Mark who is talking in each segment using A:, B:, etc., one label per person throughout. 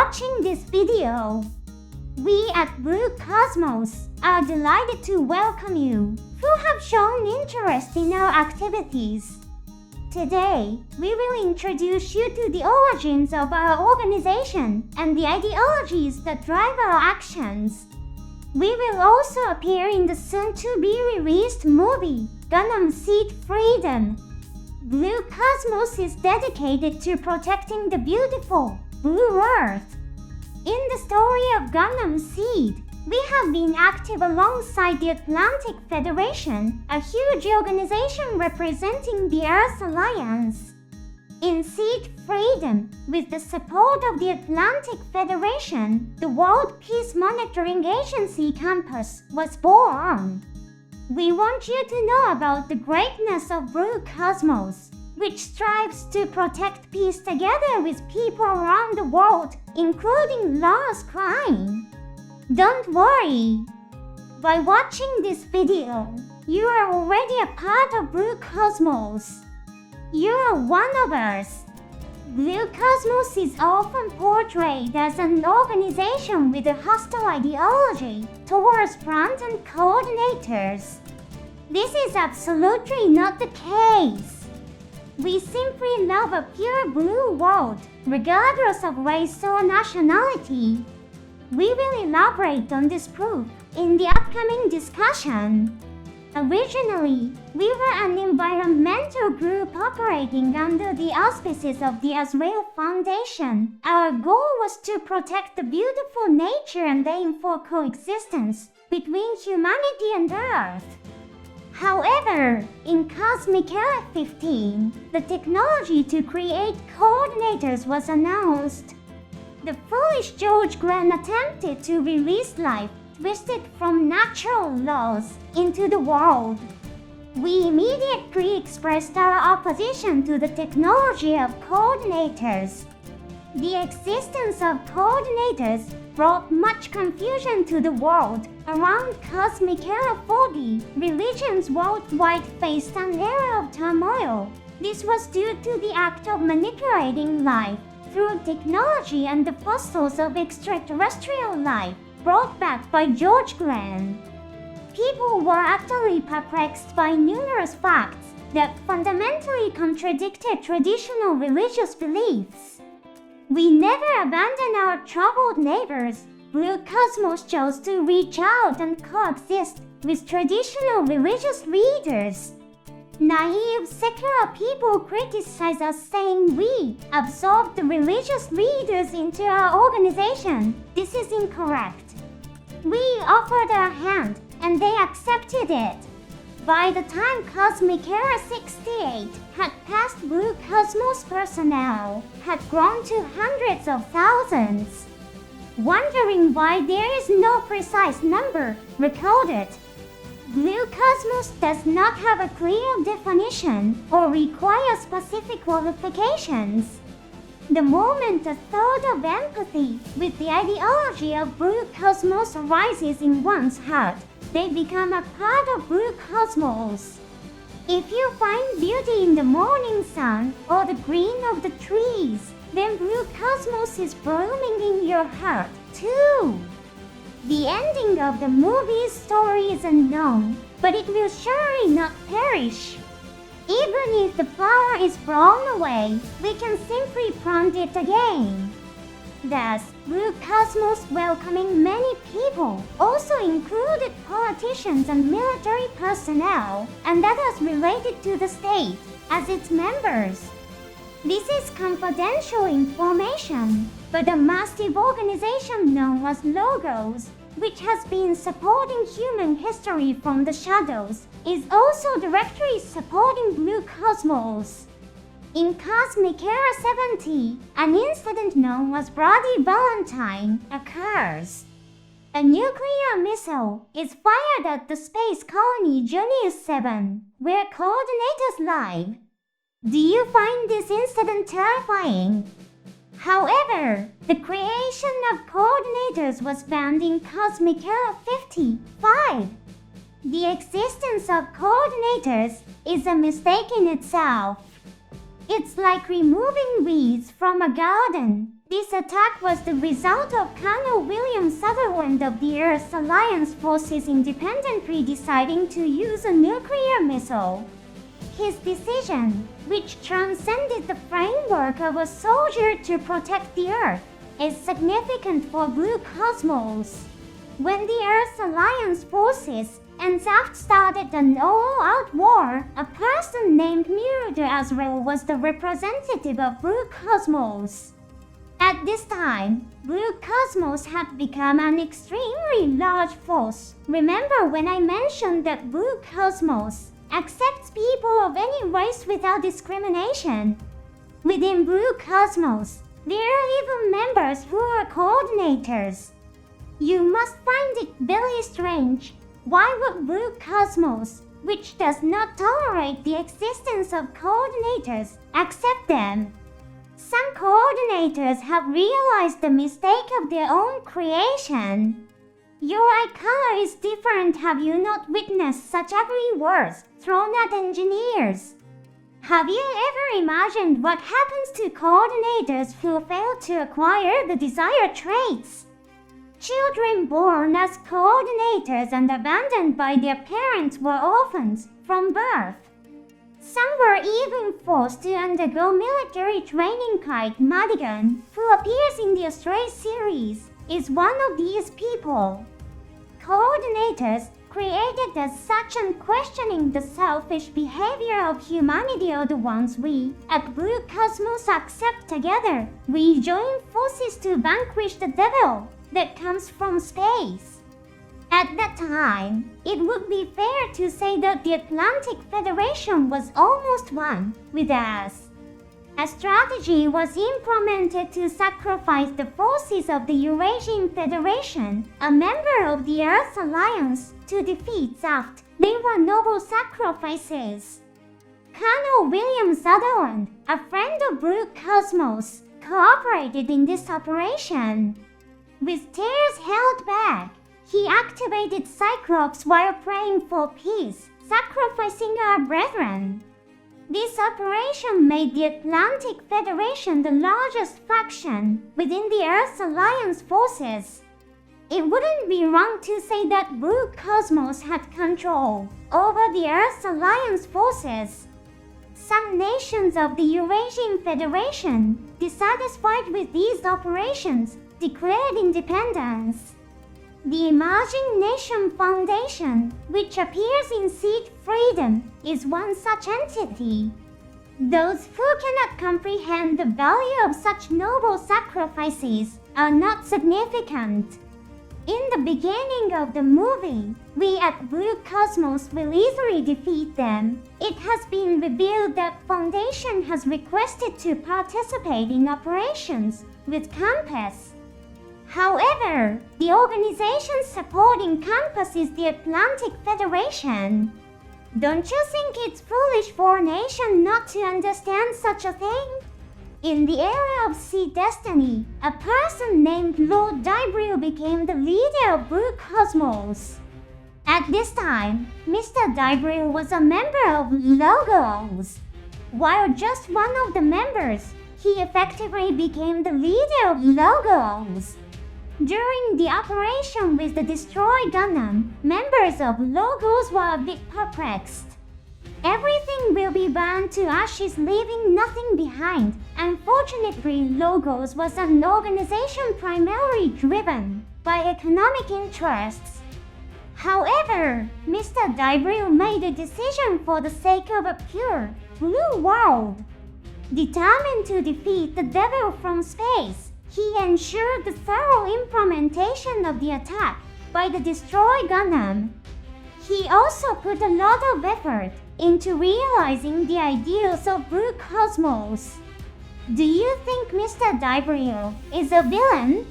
A: watching this video. We at Blue Cosmos are delighted to welcome you who have shown interest in our activities. Today, we will introduce you to the origins of our organization and the ideologies that drive our actions. We will also appear in the soon-to-be-released movie, Gundam Seed Freedom. Blue Cosmos is dedicated to protecting the beautiful Blue Earth. In the story of Gundam Seed, we have been active alongside the Atlantic Federation, a huge organization representing the Earth Alliance. In Seed Freedom, with the support of the Atlantic Federation, the World Peace Monitoring Agency campus was born. We want you to know about the greatness of Blue Cosmos, which strives to protect peace together with people around the world, including lost crime. Don't worry. By watching this video, you are already a part of Blue Cosmos. You are one of us. Blue Cosmos is often portrayed as an organization with a hostile ideology towards front and coordinators. This is absolutely not the case. We simply love a pure blue world, regardless of race or nationality. We will elaborate on this proof in the upcoming discussion. Originally, we were an environmental group operating under the auspices of the Azrael Foundation. Our goal was to protect the beautiful nature and aim for coexistence between humanity and Earth. However, in Cosmic Era 15, the technology to create coordinators was announced. The foolish George Glenn attempted to release life twisted from natural laws into the world. We immediately expressed our opposition to the technology of coordinators. The existence of coordinators brought much confusion to the world. Around Cosmic Era 40, religions worldwide faced an era of turmoil. This was due to the act of manipulating life through technology and the fossils of extraterrestrial life brought back by George Glenn. People were utterly perplexed by numerous facts that fundamentally contradicted traditional religious beliefs. We never abandoned our troubled neighbors. Blue Cosmos chose to reach out and coexist with traditional religious leaders. Naive secular people criticize us, saying we absorbed the religious leaders into our organization. This is incorrect. We offered our hand, and they accepted it. By the time Cosmic Era 68 had passed, Blue Cosmos personnel had grown to hundreds of thousands. Wondering why there is no precise number recorded, Blue Cosmos does not have a clear definition or require specific qualifications. The moment a thought of empathy with the ideology of Blue Cosmos arises in one's heart, they become a part of Blue Cosmos. If you find beauty in the morning sun or the green of the trees, then Blue Cosmos is blooming in your heart, too. The ending of the movie's story is unknown, but it will surely not perish. Even if the flower is blown away, we can simply plant it again. Thus, Blue Cosmos welcoming many people also included politicians and military personnel and others related to the state as its members. This is confidential information, but a massive organization known as Logos, which has been supporting human history from the shadows, is also directly supporting Blue Cosmos. In Cosmic Era 70, an incident known as Bloody Valentine occurs. A nuclear missile is fired at the space colony Junius 7, where coordinators live. Do you find this incident terrifying? However, the creation of coordinators was found in Cosmic Era 55. The existence of coordinators is a mistake in itself. It's like removing weeds from a garden. This attack was the result of Colonel William Sutherland of the Earth Alliance forces independently deciding to use a nuclear missile. His decision, which transcended the framework of a soldier to protect the Earth, is significant for Blue Cosmos. When the Earth Alliance forces and Zaft started an all-out war, a person named Murder Azrael was the representative of Blue Cosmos. At this time, Blue Cosmos had become an extremely large force. Remember when I mentioned that Blue Cosmos accepts people of any race without discrimination? Within Blue Cosmos, there are even members who are coordinators. You must find it very strange. Why would Blue Cosmos, which does not tolerate the existence of coordinators, accept them? Some coordinators have realized the mistake of their own creation. Your eye color is different. Have you not witnessed such ugly words thrown at engineers? Have you ever imagined what happens to coordinators who fail to acquire the desired traits? Children born as coordinators and abandoned by their parents were orphans from birth. Some were even forced to undergo military training. Kite Madigan, who appears in the Stray series, is one of these people. Coordinators, created as such and questioning the selfish behavior of humanity, are the ones we, at Blue Cosmos, accept together. We join forces to vanquish the devil that comes from space. At that time, it would be fair to say that the Atlantic Federation was almost one with us. A strategy was implemented to sacrifice the forces of the Eurasian Federation, a member of the Earth Alliance, to defeat Zaft. They were noble sacrifices. Colonel William Sutherland, a friend of Blue Cosmos, cooperated in this operation. With tears held back, he activated Cyclops while praying for peace, sacrificing our brethren. This operation made the Atlantic Federation the largest faction within the Earth Alliance forces. It wouldn't be wrong to say that Blue Cosmos had control over the Earth Alliance forces. Some nations of the Eurasian Federation, dissatisfied with these operations, declared independence. The Emerging Nation Foundation, which appears in Seed Freedom, is one such entity. Those who cannot comprehend the value of such noble sacrifices are not significant. In the beginning of the movie, we at Blue Cosmos will easily defeat them. It has been revealed that Foundation has requested to participate in operations with Compass. However, the organization supporting Compass is the Atlantic Federation. Don't you think it's foolish for a nation not to understand such a thing? In the era of Sea Destiny, a person named Lord Dybril became the leader of Blue Cosmos. At this time, Mr. Dybril was a member of Logos. While just one of the members, he effectively became the leader of Logos. During the operation with the Destroy Gundam, members of Logos were a bit perplexed. Everything will be burned to ashes, leaving nothing behind. Unfortunately, Logos was an organization primarily driven by economic interests. However, Mr. Dybril made a decision for the sake of a pure, blue world. Determined to defeat the devil from space, he ensured the thorough implementation of the attack by the Destroy Gundam. He also put a lot of effort into realizing the ideals of Blue Cosmos. Do you think Mr. Dybril is a villain?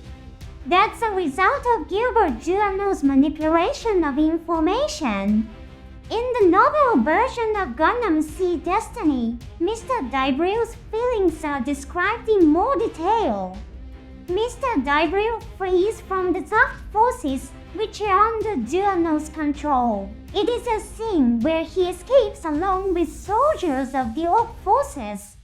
A: That's a result of Gilbert Duano's manipulation of information. In the novel version of Gundam Seed Destiny, Mr. Dybril's feelings are described in more detail. Mr. Dybril flees from the Zaft forces, which are under Duano's control. It is a scene where he escapes along with soldiers of the Orc forces.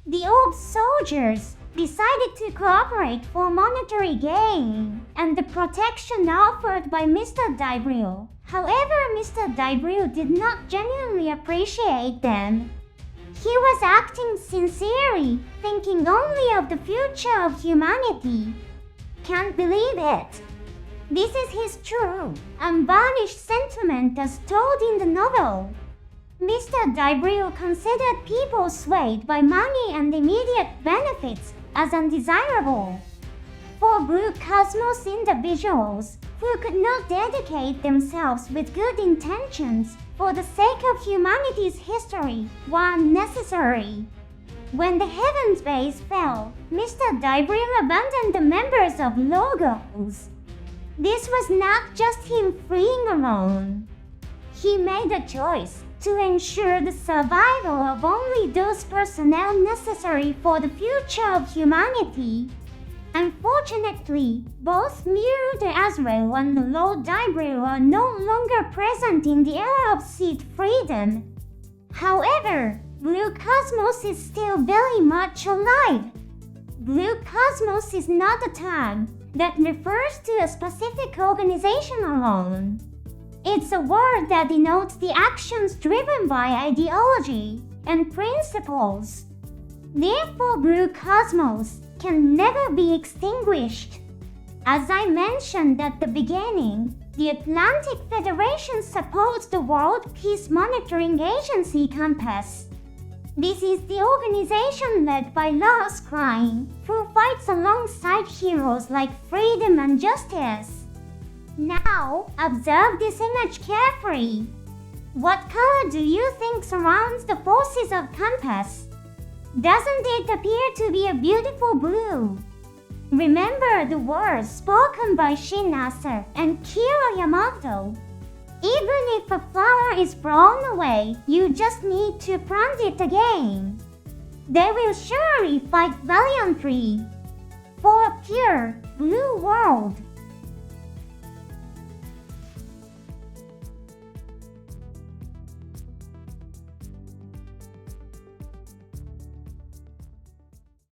A: The Orc soldiers, decided to cooperate for monetary gain and the protection offered by Mr. Dibril. However, Mr. Dibril did not genuinely appreciate them. He was acting sincerely, thinking only of the future of humanity. Can't believe it. This is his true, unvarnished sentiment as told in the novel. Mr. Dibril considered people swayed by money and immediate benefits as undesirable. For Blue Cosmos individuals who could not dedicate themselves with good intentions for the sake of humanity's history were unnecessary. When the Heavens base fell, Mr. Dibril abandoned the members of Logos. This was not just him fleeing alone. He made a choice to ensure the survival of only those personnel necessary for the future of humanity. Unfortunately, both Miru de Azrael and Lord Dibril are no longer present in the era of seed freedom. However, Blue Cosmos is still very much alive. Blue Cosmos is not a term that refers to a specific organization alone. It's a word that denotes the actions driven by ideology and principles. Therefore, Blue Cosmos can never be extinguished. As I mentioned at the beginning, the Atlantic Federation supports the World Peace Monitoring Agency Compass. This is the organization led by Lars Klein, who fights alongside heroes like Freedom and Justice. Now, observe this image carefully. What color do you think surrounds the forces of Compass? Doesn't it appear to be a beautiful blue? Remember the words spoken by Shin Acer and Kira Yamato. Even if a flower is blown away, you just need to plant it again. They will surely fight valiantly for a pure, blue world.